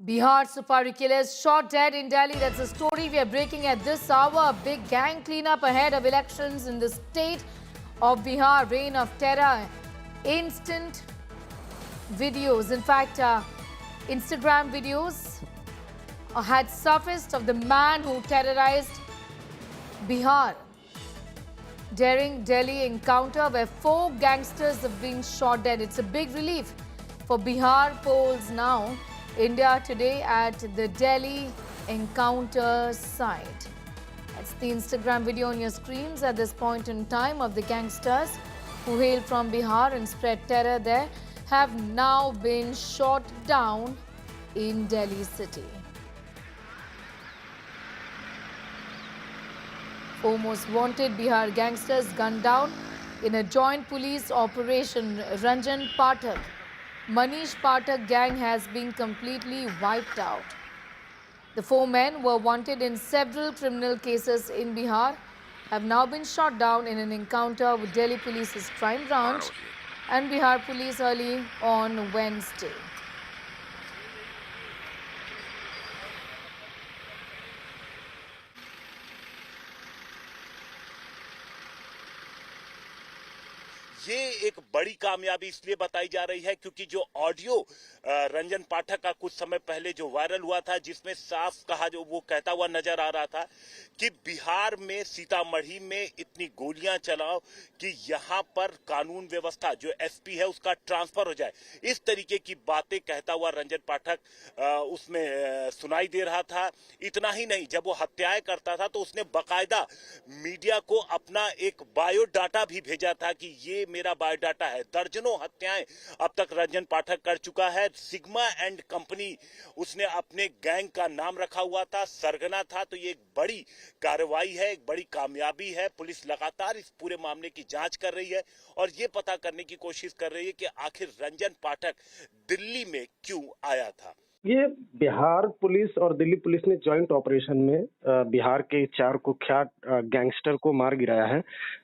Bihar Safari killers shot dead in Delhi. That's the story we are breaking at this hour. Big gang cleanup ahead of elections in the state of Bihar. Reign of terror. Instant videos. In fact, Instagram videos had surfaced of the man who terrorized Bihar. Daring Delhi encounter where 4 gangsters have been shot dead. It's a big relief for Bihar polls now. India Today at the Delhi encounter site. That's the Instagram video on your screens at this point in time of the gangsters who hail from Bihar and spread terror there have now been shot down in Delhi city. 4 most wanted Bihar gangsters gunned down in a joint police operation. Ranjan Pathak, Manish Pathak gang has been completely wiped out. The 4 men were wanted in several criminal cases in Bihar, have now been shot down in an encounter with Delhi Police's crime branch and Bihar Police early on Wednesday. ये एक बड़ी कामयाबी इसलिए बताई जा रही है क्योंकि जो ऑडियो रंजन पाठक का कुछ समय पहले जो वायरल हुआ था, जिसमें साफ कहा जो वो कहता हुआ नजर आ रहा था कि बिहार में सीतामढ़ी में इतनी गोलियां चलाओ कि यहां पर कानून व्यवस्था जो एसपी है उसका ट्रांसफर हो जाए, इस तरीके की बातें कहता हुआ रंजन पाठक उसमें सुनाई दे रहा था। इतना ही नहीं, जब वो हत्याएं करता था तो उसने बाकायदा मीडिया को अपना एक बायोडाटा भी भेजा था कि ये मेरा बायोडाटा है। दर्जनों हत्याएं अब तक रंजन पाठक कर चुका है। सिग्मा एंड कंपनी उसने अपने गैंग का नाम रखा हुआ था, सरगना था। तो ये एक बड़ी कार्रवाई है, एक बड़ी कामयाबी है। पुलिस लगातार इस पूरे मामले की जांच कर रही है और ये पता करने की कोशिश कर रही है कि आखिर रंजन पाठक दिल्ली में क्यों आया था। ये बिहार पुलिस और दिल्ली पुलिस ने जॉइंट ऑपरेशन में बिहार के 4 कुख्यात गैंगस्टर को मार गिराया है।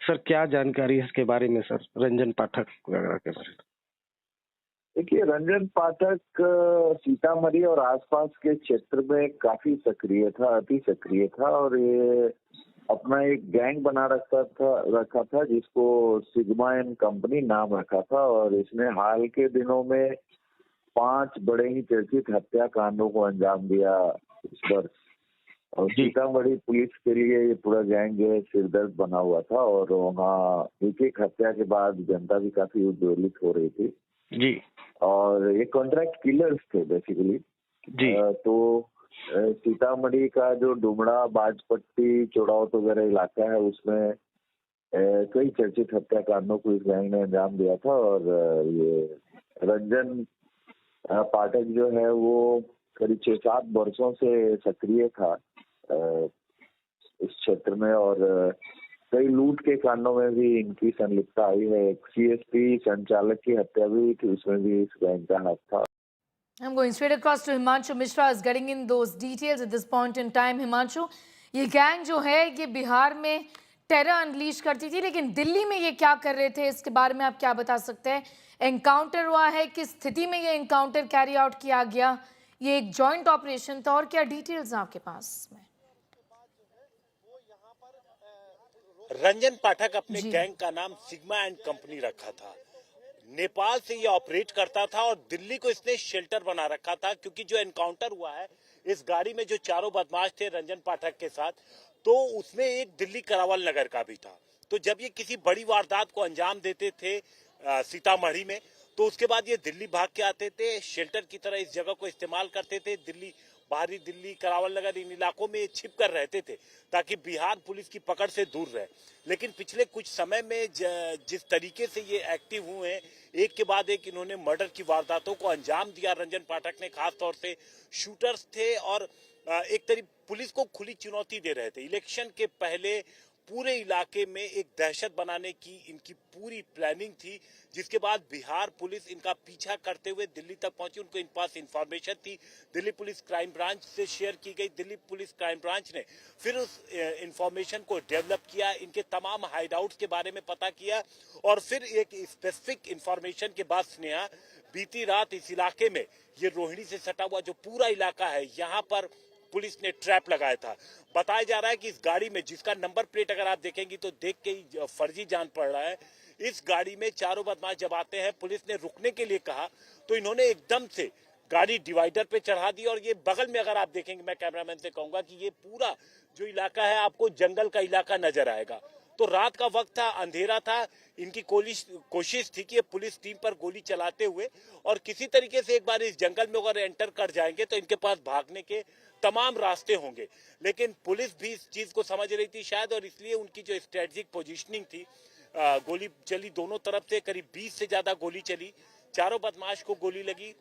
सर, क्या जानकारी है इसके बारे में सर, रंजन पाठक वगैरह के बारे में? देखिए, रंजन पाठक सीतामढ़ी और आसपास के क्षेत्र में काफी सक्रिय था, अति सक्रिय था और ये अपना एक गैंग बना रखा था जिसको सिग्मा एंड कंपनी नाम रखा था और इसने हाल के दिनों में 5 बड़े ही चर्चित हत्याकांडों को अंजाम दिया इस वर्ष। और सीतामढ़ी पुलिस के लिए ये पूरा गैंग जो है सिरदर्द बना हुआ था और वहाँ एक हत्या के बाद जनता भी काफी उद्वेलित हो रही थी जी। और ये कॉन्ट्रैक्ट किलर्स थे बेसिकली जी। तो सीतामढ़ी का जो डुमरा, बाजपट्टी, चौड़ावत वगैरह इलाका है उसमें कई चर्चित हत्याकांडों को इस गैंग ने अंजाम दिया था और ये रंजन पाठक जो है वो करीब 6-7 वर्षों से सक्रिय था इस क्षेत्र में और कई लूट के कांडों में भी इनकी संलिप्तता आई है। एक सीएसपी संचालक की हत्या भी हुई थी, उसमें भी इस गैंग का हाथ था। I'm going straight across to Himanshu Mishra is getting in those details at this point in time. Himanshu, ये गैंग जो है ये बिहार में टेरर अनलीश करती थी, लेकिन दिल्ली में ये क्या कर रहे थे इसके बारे में आप क्या बता सकते हैं? एनकाउंटर हुआ है, किस स्थिति में ये एनकाउंटर कैरी आउट किया गया? ये एक जॉइंट ऑपरेशन था और क्या डिटेल्स आपके पास में? रंजन पाठक अपने गैंग का नाम सिग्मा एंड कंपनी रखा था। नेपाल से ये ऑपरेट करता था और दिल्ली को इसने शेल्टर बना रखा था क्योंकि जो एनकाउंटर हुआ है इस गाड़ी में जो 4 बदमाश थे रंजन पाठक के साथ, तो उसमें एक दिल्ली करावल नगर का भी था। तो जब ये किसी बड़ी वारदात को अंजाम देते थे सीतामढ़ी में, तो उसके बाद ये दिल्ली भाग के आते थे, शेल्टर की तरह इस जगह को इस्तेमाल करते थे। दिल्ली, बाहरी दिल्ली, करावल नगर, इन इलाकों में छिप कर रहते थे ताकि बिहार पुलिस की पकड़ से दूर रहे। लेकिन पिछले कुछ समय में जिस तरीके से ये एक्टिव हुए हैं, एक के बाद एक इन्होंने मर्डर की वारदातों को अंजाम दिया। रंजन पाठक ने खास तौर से शूटर्स थे और एक तरीके पुलिस को खुली चुनौती दे रहे थे। इलेक्शन के पहले पूरे इलाके में एक दहशत बनाने की इनकी पूरी प्लानिंग थी, जिसके बाद बिहार पुलिस इनका पीछा करते हुए दिल्ली तक पहुंची। उनको इन पास इंफॉर्मेशन थी, दिल्ली पुलिस क्राइम ब्रांच से शेयर की गई। दिल्ली पुलिस क्राइम ब्रांच ने फिर उस इंफॉर्मेशन को डेवलप किया, इनके तमाम हाइडआउट्स के बारे में पता किया और फिर एक स्पेसिफिक इंफॉर्मेशन के बाद स्नेहा बीती रात इस इलाके में, ये रोहिणी से सटा हुआ जो पूरा इलाका है, यहाँ पर पुलिस ने ट्रैप लगाया था। बताया जा रहा है कि इस गाड़ी में, जिसका नंबर प्लेट अगर आप देखेंगे तो देख के ही फर्जी जान पड़ रहा है, इस गाड़ी में चारों बदमाश जब आते हैं, पुलिस ने रुकने के लिए कहा तो इन्होंने एकदम से गाड़ी डिवाइडर पे चढ़ा दी और ये बगल में अगर आप देखेंगे, मैं कैमरामैन से कहूंगा कि ये पूरा जो इलाका है आपको जंगल का इलाका नजर आएगा। तो रात का वक्त था, अंधेरा था, इनकी कोशिश थी कि ये पुलिस टीम पर गोली चलाते हुए और किसी तरीके से एक बार इस जंगल में अगर एंटर कर जाएंगे तो इनके पास भागने के तमाम रास्ते होंगे। लेकिन पुलिस भी इस चीज को समझ रही थी शायद, और इसलिए उनकी जो स्ट्रेटेजिक पोजीशनिंग थी, गोली चली दोनों तरफ से, करीब 20 से ज्यादा गोली चली, चारों बदमाश को गोली लगी,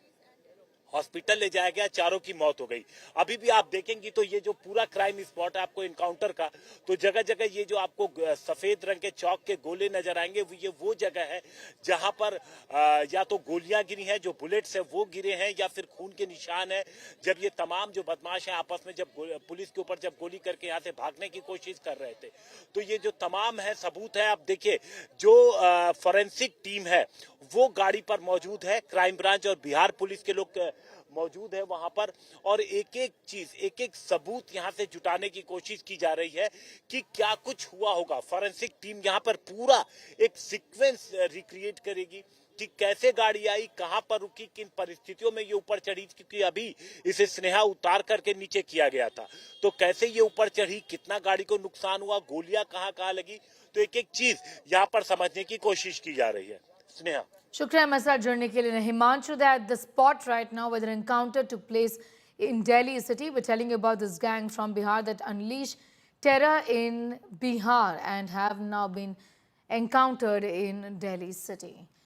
हॉस्पिटल ले जाया गया, चारों की मौत हो गई। अभी भी आप देखेंगे तो ये जो पूरा क्राइम स्पॉट है आपको इनकाउंटर का, तो जगह जगह ये जो आपको सफेद रंग के चौक के गोले नजर आएंगे, ये वो जगह है जहां पर या तो गोलियां गिरी हैं, जो बुलेट्स है वो गिरे हैं, या फिर खून के निशान है। जब ये तमाम जो बदमाश हैं आपस में जब पुलिस के ऊपर जब गोली करके यहाँ से भागने की कोशिश कर रहे थे, तो ये जो तमाम है सबूत है। आप देखिए जो फॉरेंसिक टीम है वो गाड़ी पर मौजूद है, क्राइम ब्रांच और बिहार पुलिस के लोग मौजूद है वहां पर, और एक एक चीज, एक एक सबूत यहां से जुटाने की कोशिश की जा रही है कि क्या कुछ हुआ होगा। फॉरेंसिक टीम यहां पर पूरा एक सीक्वेंस रिक्रिएट करेगी कि कैसे गाड़ी आई, कहां पर रुकी, किन परिस्थितियों में ये ऊपर चढ़ी, क्योंकि अभी इसे स्नेहा उतार करके नीचे किया गया था, तो कैसे ये ऊपर चढ़ी, कितना गाड़ी को नुकसान हुआ, गोलियां कहां कहां लगी, तो एक एक चीज यहां पर समझने की कोशिश की जा रही है। स्नेहा, शुक्रिया मसला जुड़ने के लिए। Himanshu, that the spot right now where an encounter took place in Delhi city. We're telling you about this gang from Bihar that unleashed terror in Bihar and have now been encountered in Delhi city.